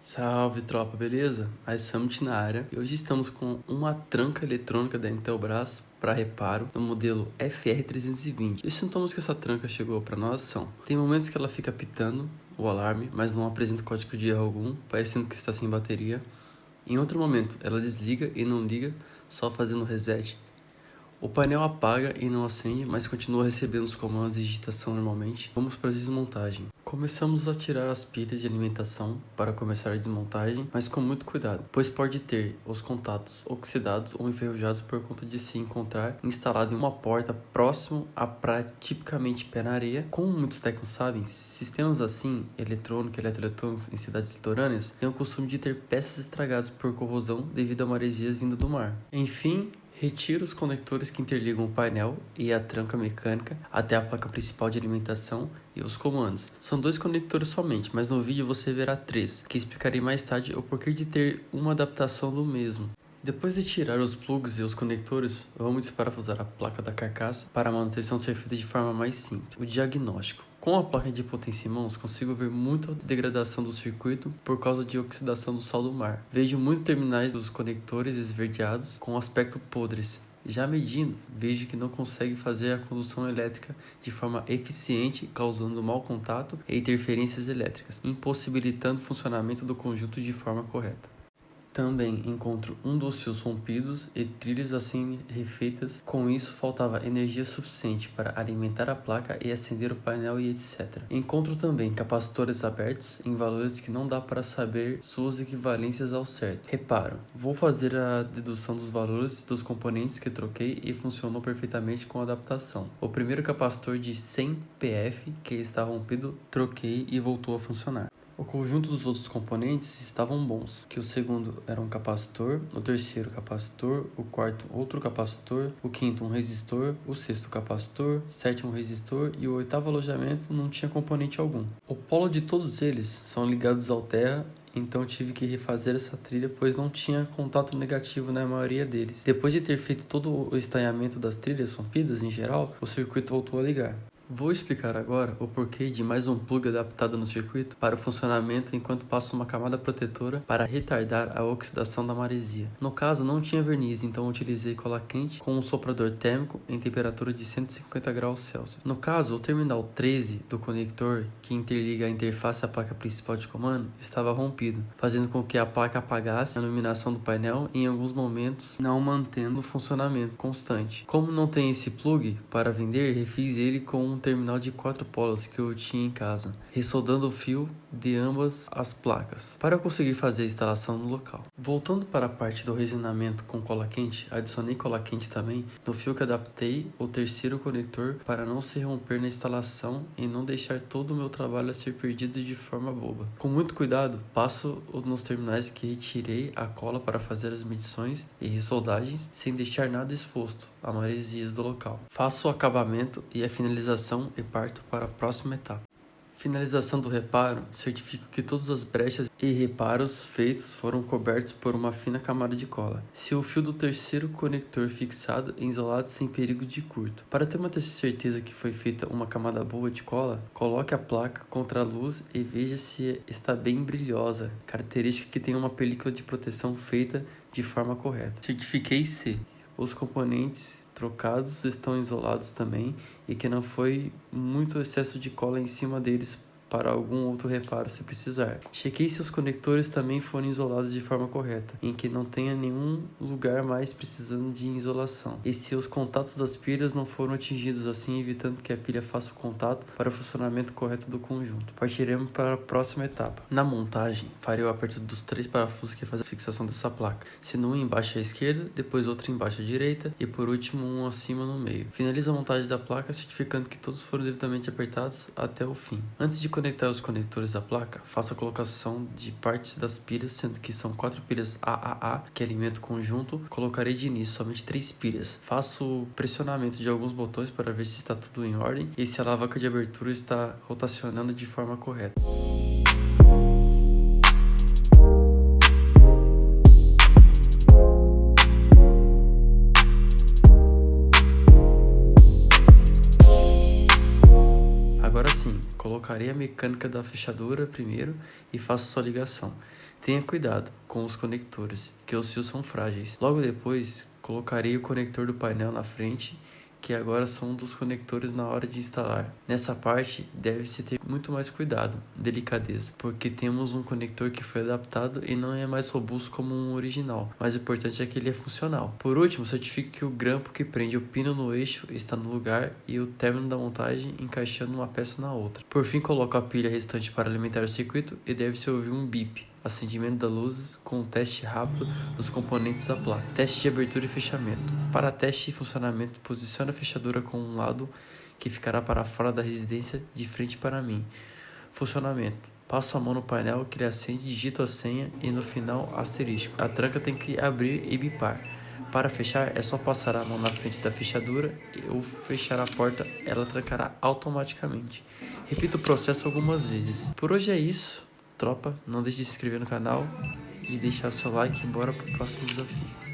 Salve tropa, beleza? A Summit na área e hoje estamos com uma tranca eletrônica da Intelbras para reparo no modelo FR320. Os sintomas que essa tranca chegou para nós são: tem momentos que ela fica pitando o alarme, mas não apresenta código de erro algum, parecendo que está sem bateria. Em outro momento, ela desliga e não liga, só fazendo reset. O painel apaga e não acende, mas continua recebendo os comandos de digitação normalmente. Vamos para a desmontagem. Começamos a tirar as pilhas de alimentação para começar a desmontagem, mas com muito cuidado, pois pode ter os contatos oxidados ou enferrujados por conta de se encontrar instalado em uma porta próximo à praia, tipicamente pé na areia. Como muitos técnicos sabem, sistemas assim, eletrônicos e eletroeletrônicos em cidades litorâneas, têm o costume de ter peças estragadas por corrosão devido a maresias vindas do mar. Enfim, retira os conectores que interligam o painel e a tranca mecânica até a placa principal de alimentação e os comandos. São 2 conectores somente, mas no vídeo você verá 3, que explicarei mais tarde o porquê de ter uma adaptação do mesmo. Depois de tirar os plugs e os conectores, vamos desparafusar a placa da carcaça para a manutenção ser feita de forma mais simples. O diagnóstico. Com a placa de potência em mãos, consigo ver muita degradação do circuito por causa de oxidação do sal do mar. Vejo muitos terminais dos conectores esverdeados com aspecto podres. Já medindo, vejo que não consegue fazer a condução elétrica de forma eficiente, causando mau contato e interferências elétricas, impossibilitando o funcionamento do conjunto de forma correta. Também encontro um dos fios rompidos e trilhas assim refeitas. Com isso, faltava energia suficiente para alimentar a placa e acender o painel e etc. Encontro também capacitores abertos em valores que não dá para saber suas equivalências ao certo. Reparo, vou fazer a dedução dos valores dos componentes que troquei e funcionou perfeitamente com a adaptação. O primeiro capacitor de 100 PF que está rompido, troquei e voltou a funcionar. O conjunto dos outros componentes estavam bons, que o segundo era um capacitor, o terceiro capacitor, o quarto outro capacitor, o quinto um resistor, o sexto capacitor, sétimo resistor e o oitavo alojamento não tinha componente algum. O polo de todos eles são ligados ao terra, então tive que refazer essa trilha, pois não tinha contato negativo na maioria deles. Depois de ter feito todo o estranhamento das trilhas rompidas em geral, o circuito voltou a ligar. Vou explicar agora o porquê de mais um plug adaptado no circuito para o funcionamento enquanto passo uma camada protetora para retardar a oxidação da maresia. No caso, não tinha verniz, então utilizei cola quente com um soprador térmico em temperatura de 150 graus Celsius. No caso, o terminal 13 do conector que interliga a interface à placa principal de comando estava rompido, fazendo com que a placa apagasse a iluminação do painel em alguns momentos, não mantendo o funcionamento constante. Como não tem esse plug para vender, refiz ele com um terminal de 4 polos que eu tinha em casa, ressoldando o fio de ambas as placas, para conseguir fazer a instalação no local. Voltando para a parte do resinamento com cola quente, adicionei cola quente também no fio que adaptei o terceiro conector para não se romper na instalação e não deixar todo o meu trabalho a ser perdido de forma boba. Com muito cuidado, passo nos terminais que retirei a cola para fazer as medições e ressoldagens sem deixar nada exposto a maresias do local. Faço o acabamento e a finalização e parto para a próxima etapa. Finalização do reparo, certifico que todas as brechas e reparos feitos foram cobertos por uma fina camada de cola. Se o fio do terceiro conector fixado e isolado sem perigo de curto. Para ter uma certeza que foi feita uma camada boa de cola, coloque a placa contra a luz e veja se está bem brilhosa, característica que tem uma película de proteção feita de forma correta. Certifiquei se os componentes trocados estão isolados também e que não foi muito excesso de cola em cima deles para algum outro reparo se precisar. Chequei se os conectores também foram isolados de forma correta, em que não tenha nenhum lugar mais precisando de isolação. E se os contatos das pilhas não foram atingidos, assim evitando que a pilha faça o contato para o funcionamento correto do conjunto. Partiremos para a próxima etapa. Na montagem, farei o aperto dos 3 parafusos que fazem a fixação dessa placa, sendo um embaixo à esquerda, depois outro embaixo à direita e por último um acima no meio. Finalizo a montagem da placa certificando que todos foram devidamente apertados até o fim. Antes de conectar os conectores da placa, faço a colocação de partes das pilhas, sendo que são 4 pilhas AAA que alimentam o conjunto. Colocarei de início somente 3 pilhas. Faço o pressionamento de alguns botões para ver se está tudo em ordem e se a alavanca de abertura está rotacionando de forma correta. Colocarei a mecânica da fechadura primeiro e faço sua ligação. Tenha cuidado com os conectores, que os fios são frágeis. Logo depois, colocarei o conector do painel na frente, que agora são dos conectores na hora de instalar. Nessa parte, deve-se ter muito mais cuidado, delicadeza, porque temos um conector que foi adaptado e não é mais robusto como um original, mas o importante é que ele é funcional. Por último, certifique que o grampo que prende o pino no eixo está no lugar e o término da montagem encaixando uma peça na outra. Por fim, coloque a pilha restante para alimentar o circuito e deve-se ouvir um bip. Acendimento das luzes com um teste rápido dos componentes da placa. Teste de abertura e fechamento. Para teste e funcionamento, posicione a fechadura com um lado que ficará para fora da residência de frente para mim. Funcionamento. Passo a mão no painel que ele acende, digito a senha e no final asterisco. A tranca tem que abrir e bipar. Para fechar, é só passar a mão na frente da fechadura ou fechar a porta, ela trancará automaticamente. Repita o processo algumas vezes. Por hoje é isso. Tropa, não deixe de se inscrever no canal e deixar seu like e bora pro próximo desafio.